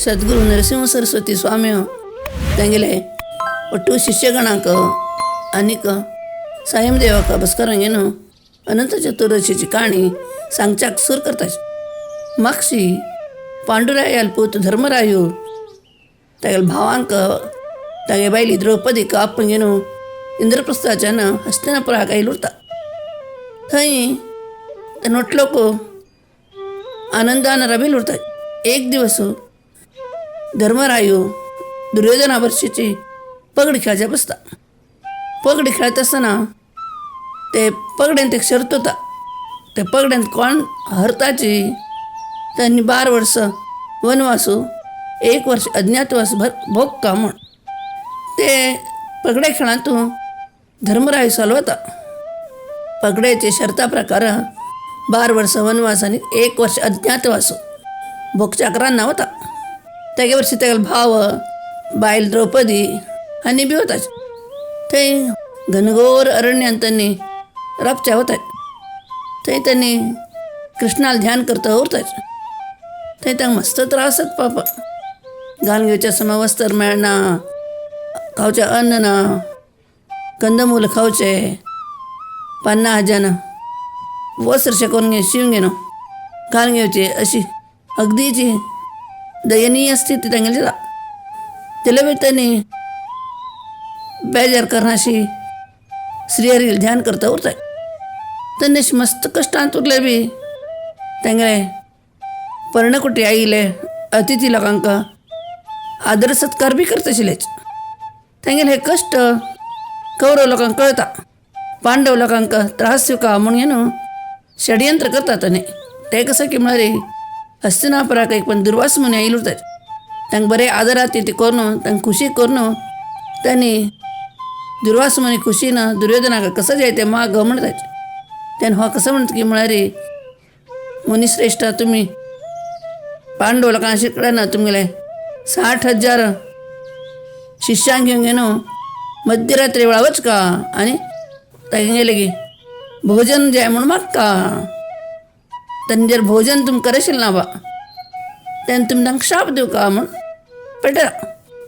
सद्गुरू नरसिंह सरस्वती स्वामी तेंगेले ಒಟ್ಟು ಶಿಷ್ಯಗಣಾಂಕ आनीक सायम देवाका बसकारांगेनो अनंत चतुर्दशीची काणी सांगच्याक सुरू करताच. मागशी पांडुरायाल पूत धर्मरायो तागेल भावांक तागे बायली द्रौपदीक आप्पंगेनो इंद्रप्रस्थाच्यान हस्तिनापुराक आयल उरता. थंय नोटलोक आनंदान रबील उरता. एक दिवस धर्मरायो दुर्योधना वर्षीची पगडी खेळच्या बसता. पगडी खेळत असताना ते पगड्यांत एक शर्त होता. ते पगड्यांत कोण हरताची त्यांनी 12 वर्ष वनवासू 1 वर्ष अज्ञातवास भोगता म्हण. ते पगडे खेळांतून धर्मराय चालवता. पगड्याचे शर्ता प्रकार 12 वर्ष वनवास आणि 1 वर्ष अज्ञातवास भोगच्याकरांना होता. तेगे वर्षी तेगेल भाव बायल द्रौपदी आनी बी वताच. थंय घनघोर अरण्यात त्यांनी राबच्या वतात. थंय त्यांनी कृष्णाला ध्यान करता उरताच. थंय तांकां मस्त त्रास जाता पापा. घालून घेवच्या समा वस्त्र मेळना, खावचें अन्न ना, कंदमूल खावचे, 50 हजार वस्त्र शेकोवन घे शिवून घेनो घालून घेवचे अशी अगदीची दयनीय स्थिती तांगेली जाता. तेले बी त्यांनी बेजार करनाशी श्रीहरील ध्यान करता उरताय. त्यांनी मस्त कश्टांत उरले बी तेंगेले पर्णकुटी आयिल्ले अतिथी लोकांक आदर सत्कार बी करता आशिल्लेच. तेंगेले हे कश्ट कौरव लोकांक कळटा. पांडव लोकांक त्रास दिवका म्हणून न्हू षडयंत्र करता ताणे. ते कसं की म्हळ्यार हस्तिनापुराक एक पण दुर्वास मुनी आयिल्ले उरताय. तांकां बरें आदरात ती करून तांकां खुशी करून त्यांनी दुर्वास मुनी खुशीन दुर्योधनाक कसं जाय ते माग म्हणटाच. त्यानं हो कसं म्हणटा की म्हळ्यार मुनिश्रेश्ठ तुम्ही पांडव लोकांक शिकडाना तुमगेले 60,000 शिष्यांक घेवन घेनो मध्यरात्री वेळा वचका आनी तांगेले की भोजन जाय म्हूण मागता. तांणी जर भोजन तुमी करशील ना बा तेन्ना तुमी तांकां शाप दिवका म्हूण पेटरा.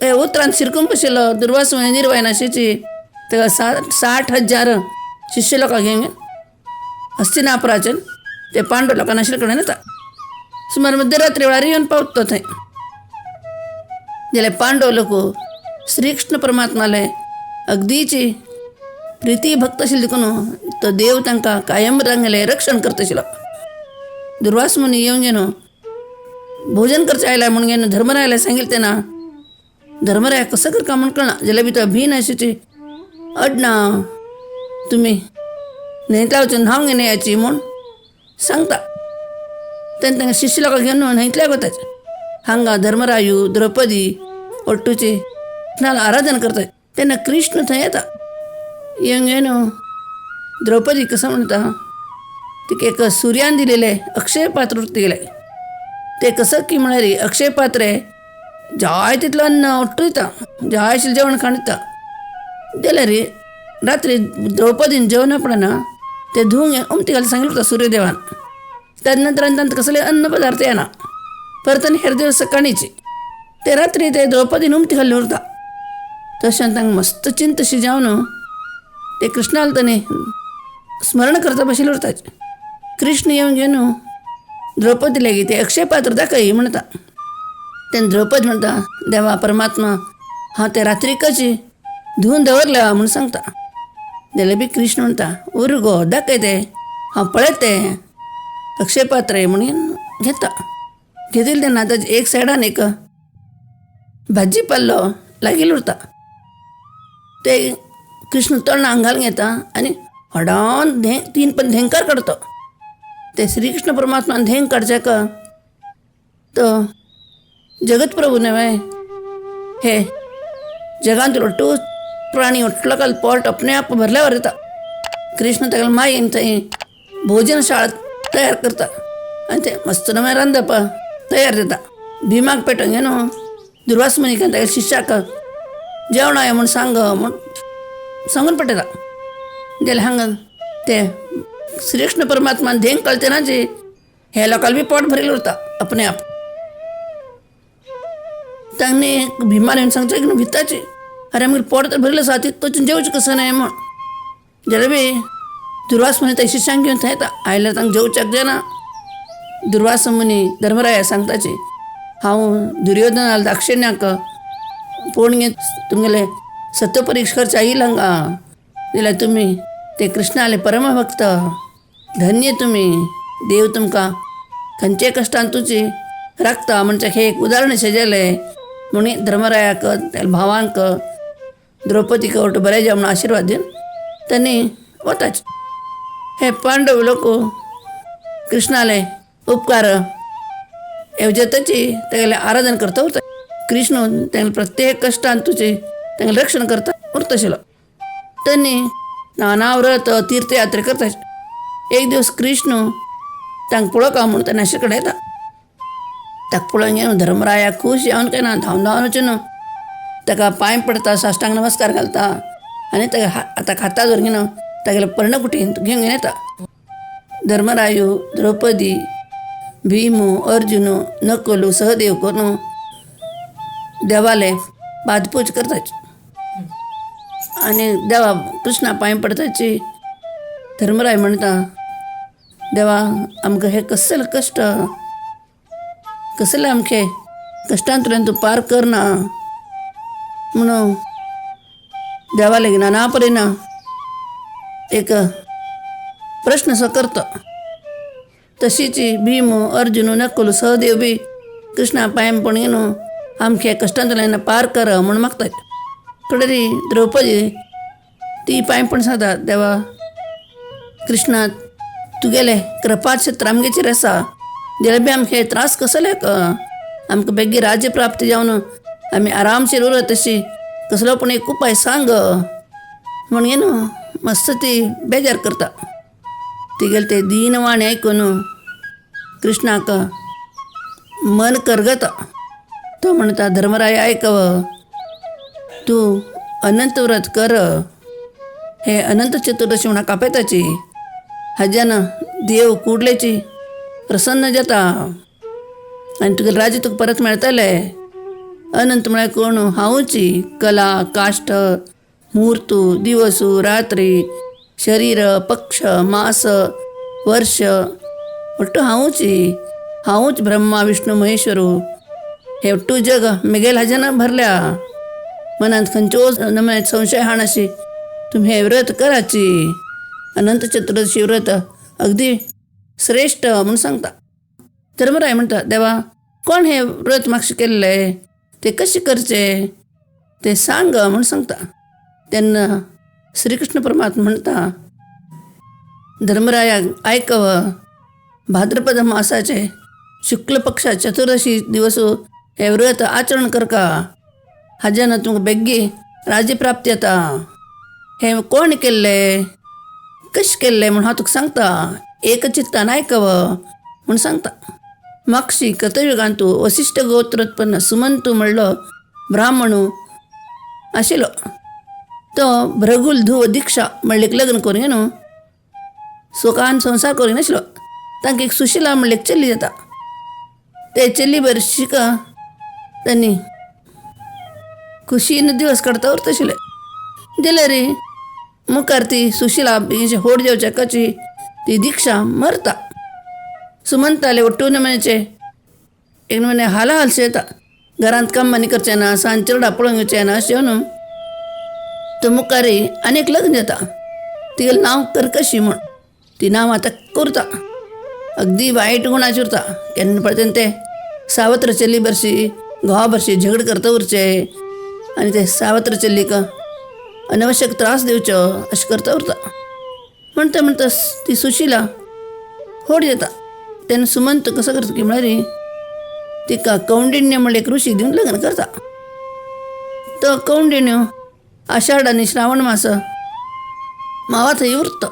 ते उतरान शिरकून बशिल्लो दुर्वास मुनी निर्वायनाशीची तेका 60,000 शिष्य लोकांक घेवन हस्तिनापुराच्यान ते पांडव लोकांना कडेन येता. सुमार मध्यरात्री वेळार येवन पावता थंय. जाल्यार पांडव लोक श्रीकृष्ण परमात्माले अगदीची प्रिती भक्त आशिल्ली देखून तो देव तांकां कायम तांगेलें रक्षण करता आशिल्लो. दुर्वास मुनी येवन घेवन भोजन करचें आयला म्हूण घेवन धर्मरायाला सांगिल्लें तेन्ना धर्मराय कसं करता म्हूण कळना. जाल्यार भितर भिन अशीची अडना तुमी न्हंयतल्या वचून न्हांवन घेवन येयाची म्हूण सांगता. तेन्ना तांकां शिश्य लोकांक घेवन न्हंयतल्याक वताच. हांगा धर्मरायू द्रौपदी ओट्टूची कृष्णाला आराधना करतात. तेन्ना कृष्ण थंय येता. येवन घेवन द्रौपदी कसं म्हणटा तिका एक सुर्यान दिलेलें अक्षय पात्र गेलें. ते कसं की म्हळ्यार अक्षय पात्रे जाय तितलो अन्न ओट्टूयता, जाय आशिल्लें जेवण खाण दिता. जाल्यार रात्री द्रौपदीन जेवणा पडना ते धुवंक उमती घालून सांगिल्लें उरता सूर्यदेवान. ताजे नंतर तांकां कसले अन्न पदार्थ येना. परत आनी हेर दिवस सकाळीची ते रात्री ते द्रौपदीन उमती घाल्लें उरता. तशें तांकां मस्त चिंतशी जावन ते कृष्णाला ताणें स्मरण करता बशिल्ले उरताच. कृष्ण येवन घेवन द्रौपदी लेगीत ते अक्षय पात्र दाखय म्हणटा. तेन्ना द्रौपदी म्हणटा देवा परमात्मा हांव ते रात्रीकच धुवन दवरल्या म्हूण सांगता. जाल्यार बी कृष्ण म्हणटा उर गो दाखय ते हांव पळयत ते अक्षय पात्र म्हणून घेता. घेतिल्लें तेन्ना ताजे एक सायडान एक भाजी पाल्लो लागिल्लो उरता. ते कृष्ण तोंडाक घालून घेता आनी हडावन तीन पण धेंकार काडतो. ते श्रीकृष्ण परमात्मान धेंग काडच्याक तो जगत प्रभू नव्हे हे जगांत ओट्टू प्राणी ओट्टलो काल पोट अपने आप भरल्यावर येता. कृष्ण ताका मायेन थंय भोजन शाळा तयार करता आनी ते मस्त नवे रांदप तयार जाता. भिमाक पेटोवन घेवन दुर्वास मुनीक ताच्या शिश्याक जेवण आया म्हूण सांग म्हूण सांगून पटयता. जाल्यार हांगा ते श्रीकृष्ण परमात्मान धेंग कळचेना जे हे लोकांक बी पोट भरिल्लें उरता अपने आप. तांणी भिमाला येवन सांगता की भिताची अरे आमगे पोट तर भरलें आसा तितून जेवचें कसं न्हय म्हण जाल्यार बी दुर्वास मुनी त्या शिश्यांक घेवन थंय येता आयल्यार तांकां जेवच्याक जायना. दुर्वास मुनी धर्मराया सांगताची हांव दुर्योधनाल दाक्षिण्याक पळोवन घेत तुमगेले सत्वपरीक्षा करचे येयला हांगा जाल्यार तुमी ते कृष्णाले परमभक्त धन्य तुमी देव तुमकां खंयचे कश्टान तुजी राखता म्हणचे हे एक उदाहरण शेजेलें म्हणून धर्मरायाक त्या भावांक द्रौपदीक वट बरें जा म्हणून आशिर्वाद दिवन त्यांनी वताचे. हे पांडव लोक कृष्णाले उपकार येवजताची तेगेले आराधन करता उरता. कृष्ण तेगेले प्रत्येक कश्टान तुजे तेगेलें रक्षण करता उरता आशिल्लो. त्यांनी नाना व्रत तीर्थयात्रे करताचे. एक दिवस कृष्ण तांकां पळोवपा म्हणून त्या नाशे कडेन येता. ताका पळोवन घेवन धर्मराया खूश जावन काय ना धांवन धांवन वचून ताका पांय पडता साश्टांग नमस्कार घालता आनी ताका आतां हाता धरून घेवन तागेले पर्णकुटीन घेवन येता. धर्मरायू द्रौपदी भीमू अर्जुन नकुल सहदेव करून देवाले पादपूज करताची आनी देवा कृष्णा पांय पडताची. धर्मराय म्हणटा देवा आमकां हे कसले कश्ट कसले आमचे कश्टांतल्यान तूं पार करना म्हणून देवा लेगीत नाना परीन एक प्रश्न सो करता. तशीच भीम अर्जुन नकुल सहदेव बी कृष्णा पांय पडून घेवन आमचे कश्टांतल्यान पार कर म्हणून मागतात. कडेरी द्रौपदी ती पांय पडून सांगता देवा कृष्णा तुगेले कृपाक्षेत्र आमगेचेर आसा जाल्यार बी आमचे त्रास कसले आमकां बेगी राज्य प्राप्ती जावन आमी आरामशीर उरत अशी कसलो पूण एक उपाय सांग म्हण न्हू मस्त ती बेजार करता. तिगेले ते दीन वाणी आयकून कृष्णाक मन करगता. तो म्हणटा धर्मराय आयकव तूं अनंत व्रत कर हे अनंत चतुर्दशी म्हणून कापयताची हाज्यान देव कुडलेची प्रसन्न जाता आनी तुगेलें राज्य तुका परत मेळटलें. अनंत म्हळ्यार कोण हांवूची कला काश्ट मुहूर्तू दिवसू रात्री शरीर पक्ष मास वर्ष ಒಟ್ಟು हांवूच ब्रह्मा विष्णू महेश्वरू हे ಒಟ್ಟು जग मेगेल हाज्यान भरल्या. मनांत खंयच्यो नम्याचे संशय हाणाशी तुम्ही हे व्रत कराची. अनंत चतुर्दशी व्रत अगदी श्रेष्ठ म्हणून सांगता. धर्मराय म्हणटा देवा कोण हे व्रत म्हाका केल्ले ते कशें करचे ते सांग म्हणून सांगता. तेन्ना श्रीकृष्ण परमात्मा म्हणटा धर्मरायाक आयकव भाद्रपद मासाचे शुक्ल पक्षा चतुर्दशी दिवस हे व्रत आचरण करका हाज्यान तुमकां बेग्गी राज्यप्राप्ती येता. हे कोण केल्ले कशें केल्ले म्हूण हांव तुका सांगता एक चित्तान आयकव म्हूण सांगता. मागशी कृतयुगांत तूं वसिश्ठ गोत्रोत्पन्न सुमंतू म्हणलो ब्राह्मणू आशिल्लो. तो भृगुल धुव दिक्षा म्हणलेक लग्न करून न्हू सुखान संसार करूं नाशिल्लो. तांकां एक सुशिला म्हणले एक चली जाता. ते चली बरें शिका तांणी खुशीन दिवस काडता उरता आशिल्ले. जाल्यार मुखार ती सुशिला होड जेवच्या कची ती दिक्षा मरता. सुमंताले ಒಟ್ಟು नमनेचे एक नमने हाला हालसे येता. घरांत काम आनी करचें ना सांज चेडा पळोवंक येवचें ना अशें म्हणून तो मुखारी आनीक लग्न जाता. तिगेलें नांव कर्कशी म्हूण ती नांव आतां करता. अगदी वायट गुणाचें उरता. केन्ना पळय ते सावत्र चली बरशी घोवा बरशी झगड करता उरचे आनी ते सावत्र चल्लीक अनावश्यक त्रास दिवचो अशें करता उरता. म्हणटा ती सुशिला होड जाता. तेन्ना सुमंत कसो करता की म्हळ्यार तिका कौंडिण्य म्हणले एक ऋषी दिवन लग्न करता. तो कौंडिण्य आषाढ आनी श्रावण मास मावा थंय उरता.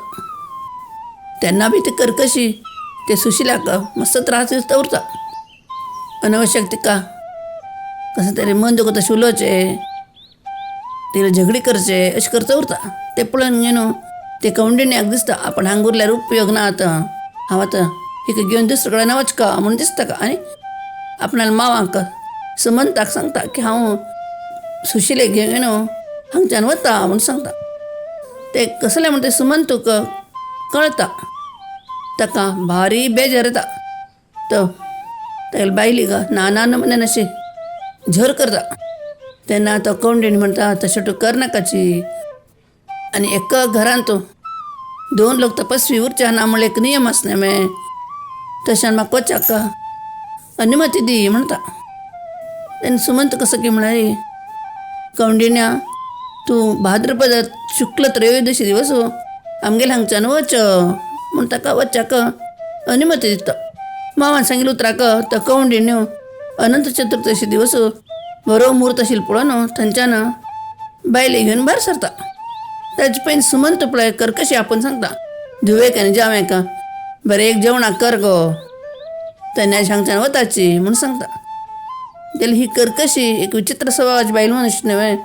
तेन्ना बी ती कर्कशी ते सुशिलाक मस्त त्रास दिवता उरता. अनावश्यक तिका कसं तरी मन दुखता उलोवचे तिला झगडी करचे अशें करता उरता. ते पळोवन घेवन ते कौंडिण्याक दिसता आपण हांगा उरल्यार उपयोग ना आतां हांव आतां हिका घेवन दुसरे कडेन वचका म्हणून दिसता का आनी आपणाल्या मांवाक सुमंताक सांगता की हांव सुशिले घेवन हांगच्यान वता म्हूण सांगता. ते कसले म्हण ते सुमंतूक कळटा. ताका भारी बेजार येता. तो तेगेले बायलीक नाना नमुन्यान अशी झर करता. तेन्ना तो कवंडीण म्हणटा तशें तूं करनाकाची. आनी एका घरान तूं 2 लोक तपस्वी उरचे ना म्हळ्यार एक नियम आसना न्ही मे. तशें म्हाका वचाक अनुमती दी म्हणटा. तेन्ना सुमंत कसो की म्हणाली, कवंडिण्या तूं भाद्रपद शुक्ल त्रयोदशी दिवस आमगेले हांगच्यान वच म्हूण ताका वचपाक अनुमती दिता. मावान सांगिल्लें उतराक तो कवंडिण्यो अनंत चतुर्दशी दिवस बरो मुहूर्त आशिल्लो पळोवन थंयच्यान बायले घेवन भायर सरता. ताजे पयलीं सुमंत पळय कर्कशी आपूण सांगता धुवेक आनी जावेक बरें एक जेवणाक कर गो, तेन्ना हांगच्यान वताची म्हूण सांगता. जाल्यार ही कर्कशी एक विचित्र स्वभावाची बायल म्हणून अशी न्हय.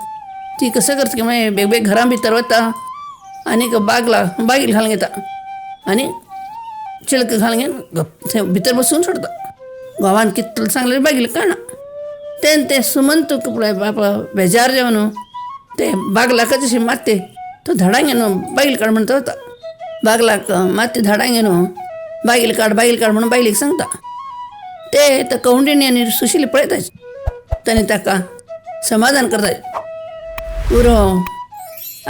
ती कसं करता की मागीर बेग बेग घरा भितर वता आनीक बागील घालून घेता आनी चिळक घालून घेवन थंय भितर बसून सोडता. घोवान कितलें सांगलें बागील कळना. तेन्ना ते सुमंतूक पळय बापा बेजार जेवन ते बागलाकच अशी मात्ते तो धाडां घेवन बागील काड म्हणटा वता. बागलाक मात्ते धाडां घेवन बागील काड म्हणून बायलेक सांगता. ते कवंडिणी आनी सुशिली पळयताचे. तांणी ताका समाधान करताय. पुरो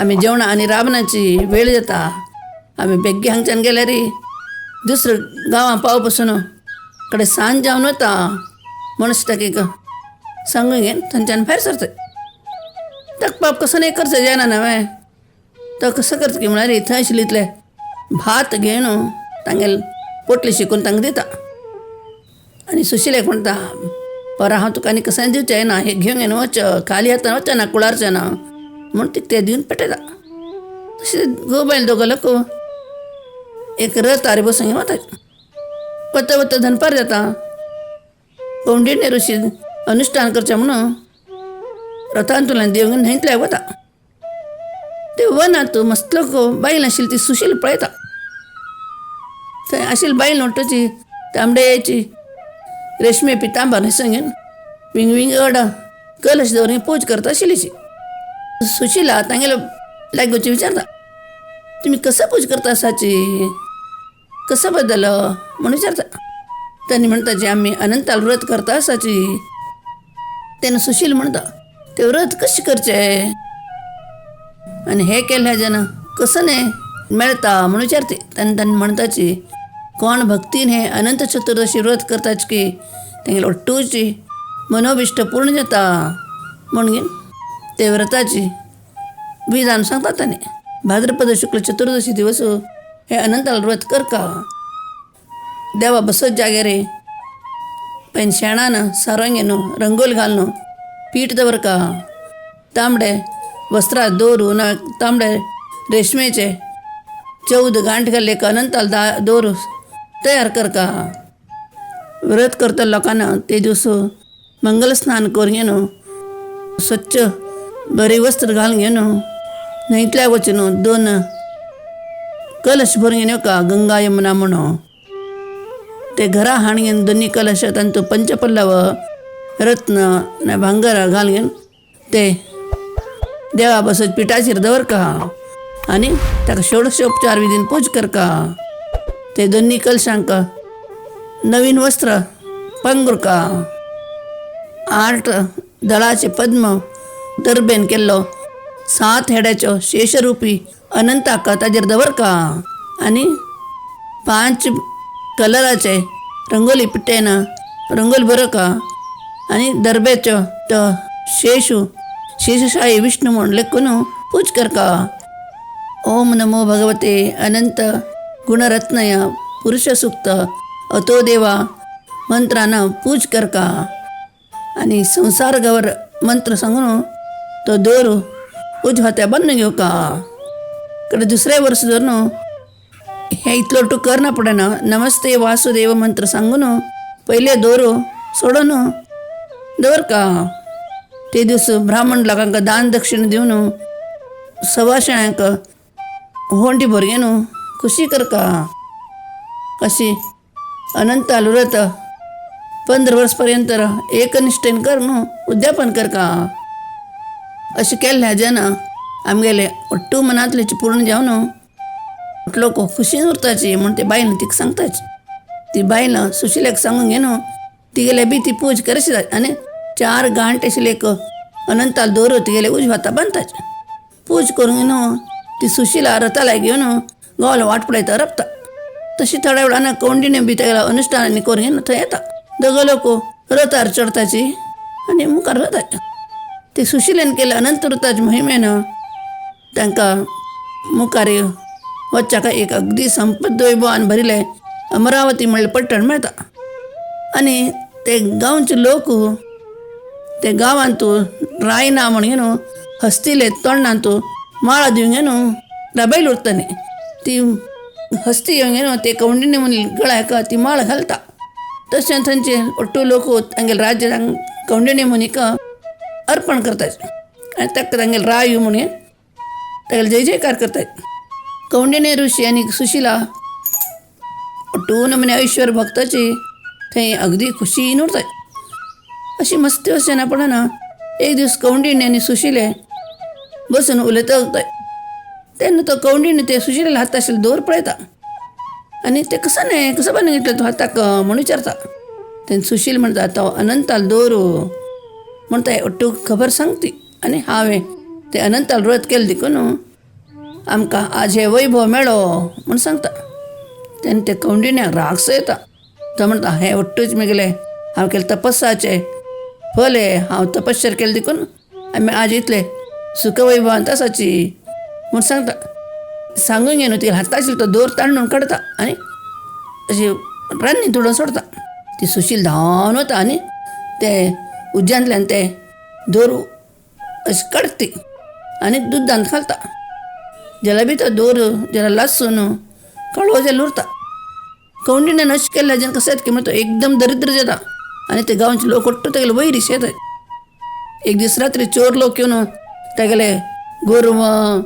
आमी जेवणां आनी राबनाची वेळ जाता, आमी बेग्गी हांगच्यान गेल्यार दुसऱ्या गांवां पाव पसून कडेन सांज जावन वता म्हूण ताका एक सांगून घेवन थंयच्यान भायर सरता. ताका पाप कसो नाही करचो जायना न्हय. तो कसो करता की म्हळ्यार थंय आशिल्ले इतले भात घेवन तांगेले पोटली शिकून तांकां दिता. आनी सुशिलेक म्हणटा पर हांव तुका आनी कसं दिवचें ना, हे घेवन घेवन वच, खाली हातान वचचें ना, कुळारचें ना म्हूण ते दिवन पेटयता. तशें घोव बायल दोगो लोक एक रथार बसून घेवन वता. वता वता दनपार जाता. कवंडिण्य ऋषी अनुश्ठान करचें म्हणून रथांतल्यान देव घेवन न्हंयतल्यान वता. ते वनात मस्त लोक बायल आशिल्ली ती सुशील पळयता. थंय आशिल्ली बायल म्हणटाची तांबड्याची रेशमी पितांबर न्हेसून घेवन विंग विंगड कलश दवरून पूज करता आशिल्लीशी. सुशिला तांगेलो लागींची विचारता, तुमी कसो पूज करता आसाची, कसो बदल म्हूण विचारता. तांणी म्हणटा जे आमी अनंताल व्रत करता आसाची. तेन्ना सुशील म्हणटा ते व्रत कशें करचें आनी हें केल्या जेन्ना कसो न्हय मेळटा म्हूण विचारता. तांणी म्हणटाची कोण भक्तीन हें अनंत चतुर्दशी व्रत करताच की तेंगेली ओट्टूची मनोभिश्ट पूर्ण जाता म्हूण घेवन ते व्रताची विधान सांगता. तांणी भाद्रपद शुक्ल चतुर्दशी दिवस हे अनंताल व्रत करका. देवा बसत जाग्यार पयन शेणान सारोन घेवन रंगोली घालून पीठ दवरका. तांबडे वस्त्रां दवरून तांबडे रेशमेचे 14 गांठ घाल्ले अनंताल दवर तयार करका. व्रत करता लोकांना ते दिवस मंगल स्नान करून घेवन स्वच्छ बरे वस्त्र घालून घेवन न्हंयतल्या वचून 2 कलश भरून घेवन येवका गंगा यमुना म्हणून. ते घरा हाण घेवन दोनी कलश तांतूं पंचपल्लव रत्न भांगर घालून घेवन ते देवा बसत पिठाचेर दवरका आनी ताका षोडशोपचार विधीन पूज करका. ते दोनी कलशांक नवीन वस्त्र पांघरुका. 8 दळाचे पद्म दर्बेन केल्लो 7 हेड्याचो शेषरुपी अनंताक ताजेर दवरका आनी 5 कलराचे रंगोली पिट्टेन रंगोली बरोवका आनी दर्ब्याचो तो शेषशाही विष्णू म्हूण लेखून पूज करका. ओम नमो भगवते अनंत गुणरत्नय पुरुष सूक्त अतो देवा मंत्रानं पूज करका आनी संसार गवर मंत्र सांगून तो दोर उजवात्या बांदून घेवका. कडे दुसरे वर्स धरून हे इतलो टू करना पडना. नमस्ते वासुदेव मंत्र सांगून पयले दोर सोडून दवरका. ते दिवस ब्राह्मण लोकांक दान दक्षिण दिवन सवाशांक होंडी भरगेन खुशी करका. अशी अनंताल व्रत 15 वर्सपर्यंत एकनिष्ठेन कर न्हू उद्यापन कर का अशें केल्लें हाजें आमगेले अट्टू मनांतले पूर्ण जावन लोक खुशीन उरताची म्हूण ते बायलां तिका सांगताची. ती बायलां सुशिल्याक सांगून घेन तिगेले बी ती पूज करशी जाय आनी 4 गांठ आशिल्ले एक अनंताल दवरून तिगेले उजव्या हाता बांदताचे. पूज करून घेवन ती सुशिला रथाला घेवन गांवाला वाट पळयता रपता. तशी थोड्या वेळान कवंडिने बी तेगेला अनुश्ठानांनी करून घेवन थंय येता. दोगो लोक रथार चडताची आनी मुखार वताचे. ते सुशिलेन केले अनंत ऋताचे महिमेन तांकां मुखार वच्चाक एक अगदी संपद वैभवान भरिल्लें अमरावती म्हणलें पट्टण मेळटा. आनी ते गांवचे लोक ते गांवांत रायना म्हण घेवन हस्तिले तोंडांत माळा दिवन घेवन राबयली उरताली. ती हस्ती घेवन घेवन ते कवंडिने म्हणली गळ्याक ती माळ घालता. तशें थंयचे अट्टू लोक तांगेले राज्य कवंडिने मनीक अर्पण करताचे आनी ताका तांगेले राय म्हणून तागेले जय जयकार करतात. कवंडिने ऋषी आनी सुशिला अट्टू नमने ऐश्वर भक्ताची थंय अगदी खुशीन उरतात. अशी मस्ती आसना पडना एक दीस कवंडिने आनी सुशिले बसून उलयता उरताय. तेन्ना तो कवंडिने ते सुशिलेले हात आशिल्ले दोर पळयता आनी ते कसो बांदून घेतलो तो हाताक म्हूण विचारता. तेन्ना सुशील म्हणटा तो अनंताल दोर म्हणटा अट्टू खबर सांगती आनी हांवें ते अनंताल व्रत केलें देखून आमकां आज हे वैभव मेळ्ळो म्हूण सांगता. तेन्ना ते कवंडिन्याक रागसो येता. तो म्हणटा हें अट्टूच म्हगेलें हांव केलें तपस्साचें फल हांव तपश्चर्या केलें देखून आमी आज इतले सुखवैभवांत आसाची म्हूण सांगता. सांगून घेवन ती हाता आशिल्लो तो दोर ताणून काडटा आनी अशी रान्नी तुडून सोडता. ती सुशील धांवन वता आनी ते उज्यांतल्यान ते दोर अशी काडटी आनी दुदांत घालता. जाल्यार बी तो दोर जरा लासून काळो जाल्यार उरता. कवंडिण्यान अशें केल्लें हाजें कशें की म्हणटा तो एकदम दरिद्र जाता आनी ते गांवचे लोक अट्टू तेगेले वैरीश येतात. एक दीस रात्री चोर लोक येवन तेगेले गोरवां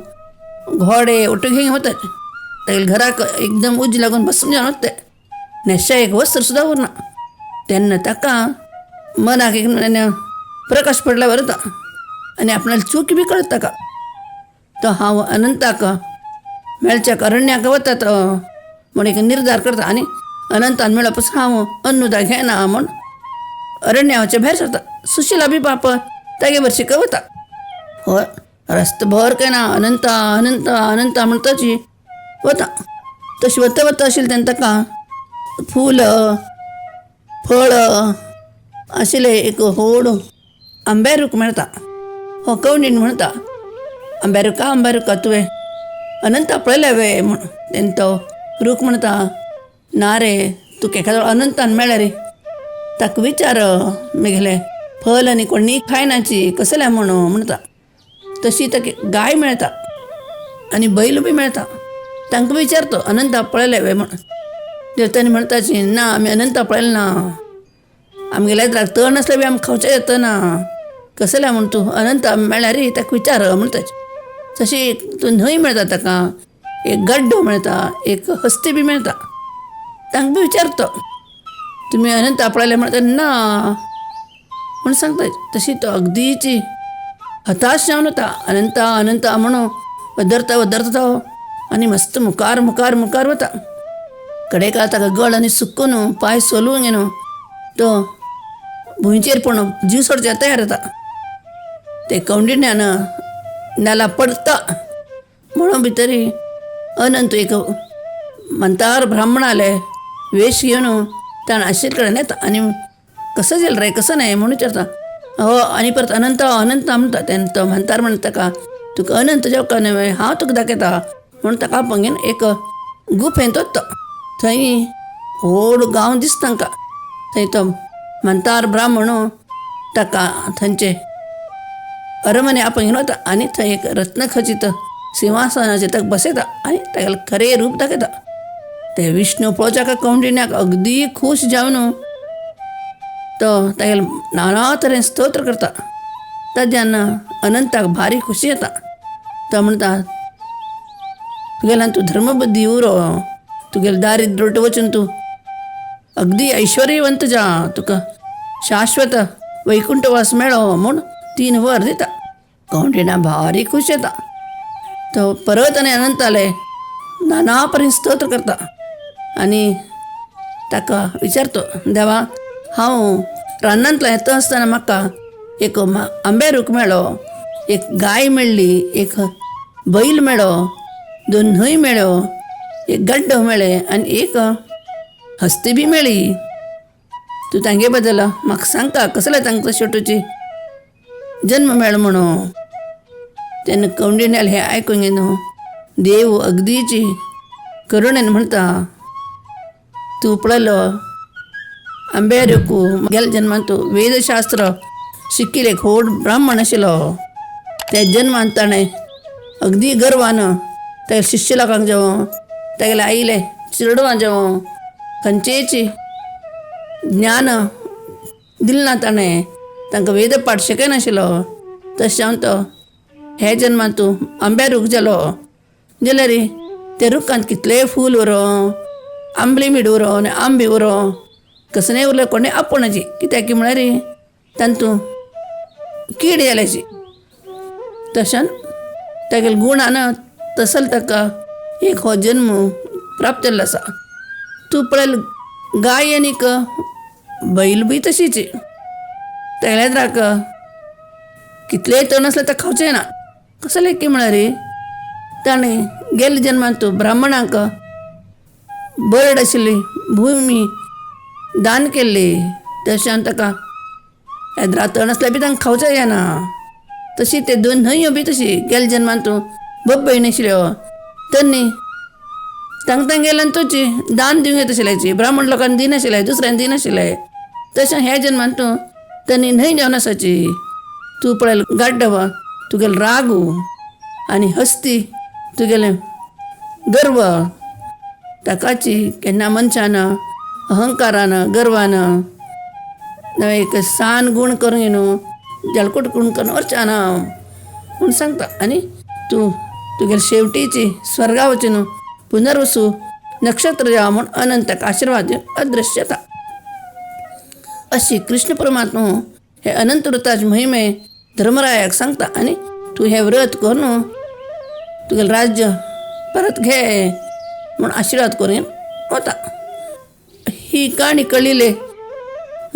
घोडे अट्टू घेवन वतात. तेगेले घराक एकदम उज्ज लागून बसून जावन वता. न्हेंशा एक वस्त्र सुद्दां उरना. तेन्ना ताका मनाक एक प्रकाश पडला वरता आनी आपणाली चूक बी कळटा ताका. तो हांव अनंताक मेळच्याक अरण्याक वता म्हूण एक निर्धार करता आनी अनंतान मेळ्ळा पासून हांव अन्नूदा घेना म्हूण अरण्याचे भायर सरता. सुशिला बी बाप तागे भर शिकत वता. हय रस्तभर काय ना अनंता अनंता अनंता म्हणटाची वता. तशी वता वता आशिल्ली तेन्ना ताका फूल फळ आशिल्लें एक व्हड आंब्यारूख मेळटा. हो कवंडीन म्हणटा आंब्यारुका तुवें अनंता पळयल्या वे म्हूण. तेन्ना तो रूख म्हणटा ना रे तुका एखादो अनंतान मेळ्ळा रे. ताका विचार म्हगेलें फल आनी कोणी खायनाची कसल्या म्हणून म्हणटा. तशी ताका गाय मेळटा आनी बैल बी मेळटा. तांकां विचारतो अनंता पळयले वे म्हूण. देवतांनी म्हणटाची ना आमी अनंता पळयलें ना. आमगेल्या इतराक तण आसल्यार बी आमी खावचें येता ना कसल्या म्हूण तूं अनंता मेळ्ळ्या रे ताका विचार म्हणटाची. तशी तूं न्हंय मेळटा ताका एक गड्डो मेळटा एक हस्ती बी मेळटा. तांकां बी विचारतो तुमी अनंता पळयलें म्हणटा ना म्हूण सांगता. तशी तो अगदीची हताश जावन वता. अनंता अनंता म्हणून वदरता तो आनी मस्त मुखार मुखार मुखार वता. कडेक ताका गळ आनी सुकून पांय सोलून घेवन तो भुंयचेर पडून जीव सोडचें तयार जाता. ते कवंडिण्यान नाला पडता म्हणून भितर अनंत एक मंतार ब्राह्मणाले वेश घेवन ताण आशिल्ले कडेन येता आनी कसं जालें रे कसं नाही म्हणून विचारता. हो आनी परत अनंता अनंता म्हणटा. तेन्ना तो म्हणतार म्हणटा ताका तुका अनंत जेवका न्हय हांव तुका दाखयता म्हणून ताका आपणेन एक गुफेंत वता. थंय व्हड गांव दिसता तांकां. थंय तो म्हणतार ब्राह्मण ताका थंयचे अरमने आपण घेवन वता आनी थंय एक रत्नखचित सिंहासनाचेर ताका बसयता आनी तागेलें खरें रूप दाखयता. ते विष्णू पळोवच्याक कवंडिण्याक अगदी खूश जावन तो तागेलें नाना तरेन स्तोत्र करता. ताज्यान अनंताक भारी खुशी येता. तो म्हणटा तुगेल्यान तूं धर्मबुद्धी उरो तुगेले दारीद्र वचून तूं अगदी ऐश्वर्यवंत जा तुका शाश्वत वैकुंठवास मेळो म्हूण 3 वर दिता. कौंडिण्या भारी खुश येता. तो परत आनी अनंताले नाना परीन स्तोत्र करता आनी ताका विचारतो, देवा हांव रानांतलो येता आसतना म्हाका एक आंबे रूख मेळ्ळो, एक गाय मेळ्ळी, एक बैल मेळ्ळो, 2 न्हंय मेळ्ळ्यो, एक गड्डो मेळ्ळे आनी एक हस्ती बी मेळ्ळी. तूं तांगे बद्दल म्हाका सांगता कसले तांकां शेवटूची जन्म मेळ्ळो म्हणून. तेन्ना कौंडिण्याल हें आयकूंक येवन देव अगदीची करुणेन म्हणटा, तूं पळयलो आंबे रूख गेल्या जन्मांत तूं वेदशास्त्र शिकिल्लो एक व्हड ब्राह्मण आशिल्लो. त्या जन्मान ताणें अगदी गर्वान तेगे शिश्य लोकांक जेवं तेगेले आईले चेडवां जेवं खंयचेच ज्ञान दिलें ना ताणें, तांकां वेदपाठ शिकयनाशिल्लो. तशें जावन तो हे जन्मांत तूं आंबे रूख जालो जाल्यार त्या रुखांत कितलेय फूल उरो, आंबली मीठ उरो आनी आंबे उरो कसलेंय उरलें कोणें आपोवनाची. कित्याक म्हळ्यार तांतूं कीड येयल्याची. तशें तेगेले गुणान तसले ताका एक हो जन्म प्राप्त जाल्लो आसा. तूं पळयलें गाय आनीक बैल बी तशीच. तेगल्या द्राक कितलेय तण आसले ते खावचें ना. कसलें की म्हळ्यार ताणें गेल्या जन्मांत तूं ब्राह्मणांक बरड आशिल्ली भुमी दान केल्ली. तशें ताका येद्रा तण आसल्यार बी तांकां खावचें जायना. तशी ते 2 न्हंयो बी तशी गेल्या जन्मांत तूं भयण आशिल्ल्यो त्यांनी तांकां गेल्यान तुजी दान दिवंक येता आशिल्ल्याची. ब्राह्मण लोकांनी दिनाशिल्ले, दुसऱ्यांनी दिनाशिल्ले. तशें ह्या जन्मांत तूं त्यांनी न्हंय जावन आसाची. तूं पळयलें गाड्डव तुगेलें राग आनी हस्ती तुगेलें गर्व. ताकाची केन्ना मनशान अहंकारान गर्वान एक सान गूण करूं न्हू जळकूट गूण करून वरच्यान म्हूण सांगता. आनी तूं तुगेले शेवटीची स्वर्गा वचून न्हू पुनर्वसू नक्षत्र जावं म्हूण अनंताक आशिर्वाद दिवन अदृश्य जाता. अशी कृष्ण परमात्मा हे अनंत व्रताचे महिमे धर्मरायाक सांगता. आनी तूं हें व्रत कर न्हू तुगेलें राज्य परत घे म्हूण आशिर्वाद करून वता. ही काणी कळिल्ले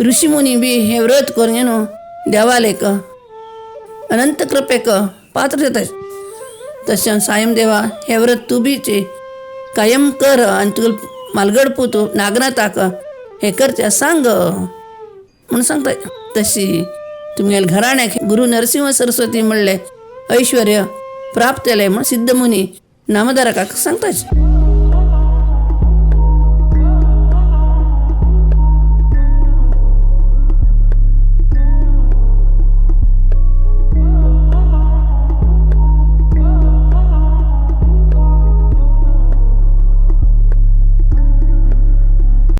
ऋषिमुनी बी हे व्रत करून न्हू देवालेक अनंत कृपेक पात्र जाता. तशें सायम देवा हे व्रत तूं बीच कायम कर आनी तुगेले मालगड पुतू नागनाथाक हें करचें सांग म्हूण सांगता. तशी तुमगेले घराण्याक गुरू नरसिंह सरस्वती म्हणलें ऐश्वर्य प्राप्त जालें म्हूण सिद्धमुनी नामधारकाक सांगताच.